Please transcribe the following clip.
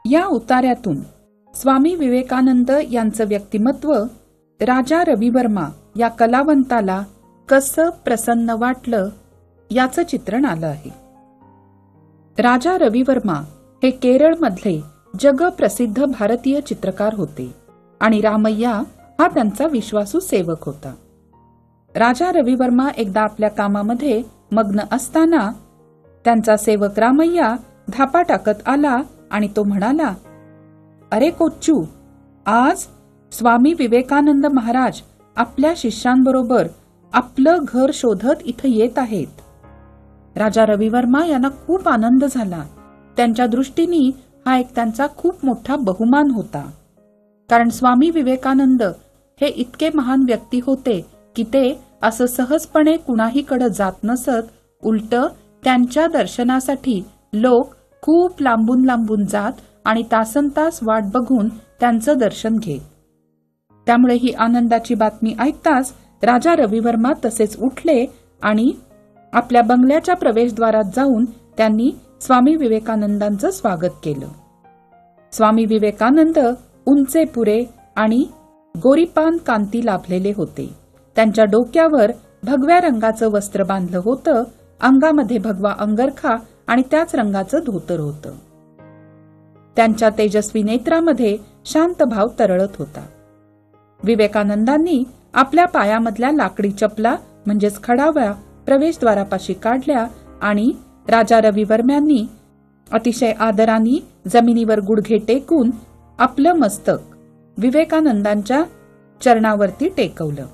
या उतार्यातून स्वामी विवेकानंद यांचं व्यक्तिमत्व राजा रविवर्मा या कलावंताला कसं प्रसन्न वाटलं याचं चित्रण आलं आहे. राजा रविवर्मा हे केरळमधले जगप्रसिद्ध भारतीय चित्रकार होते आणि रामय्या हा त्यांचा विश्वासू सेवक होता. राजा रविवर्मा एकदा आपल्या कामामध्ये मग्न असताना त्यांचा सेवक रामय्या धापा टाकत आला आणि तो म्हणाला, "अरे कोच्चू, आज स्वामी विवेकानंद महाराज आपल्या शिष्यांबरोबर आपलं घर शोधत इथं येत आहेत." राजा रविवर्मा यांना खूप आनंद झाला. त्यांच्या दृष्टीने हा एक त्यांचा खूप मोठा बहुमान होता, कारण स्वामी विवेकानंद हे इतके महान व्यक्ती होते की ते असं सहजपणे कुणाहीकडे जात नसत. उलट त्यांच्या दर्शनासाठी लोक खूप लांबून लांबून जात आणि तासनतास वाट बघून त्यांचं दर्शन घेत. त्यामुळे ही आनंदाची बातमी ऐकताच राजा रविवर्मा तसेच उठले आणि आपल्या बंगल्याच्या प्रवेशद्वारात जाऊन त्यांनी स्वामी विवेकानंदांचं स्वागत केलं. स्वामी विवेकानंद उंचेपुरे आणि गोरीपान कांती लाभलेले होते. त्यांच्या डोक्यावर भगव्या रंगाचं वस्त्र बांधलं होतं, अंगामध्ये भगवा अंगरखा आणि त्याच रंगाचं धोतर होतं. त्यांच्या तेजस्वी नेत्रामध्ये शांत भाव तरळत होता. विवेकानंदांनी आपल्या पायामधल्या लाकडी चपला म्हणजेच खडाव्या प्रवेशद्वारापाशी काढल्या आणि राजा रविवर्म्यांनी अतिशय आदराने जमिनीवर गुडघे टेकून आपलं मस्तक विवेकानंदांच्या चरणावरती टेकवलं.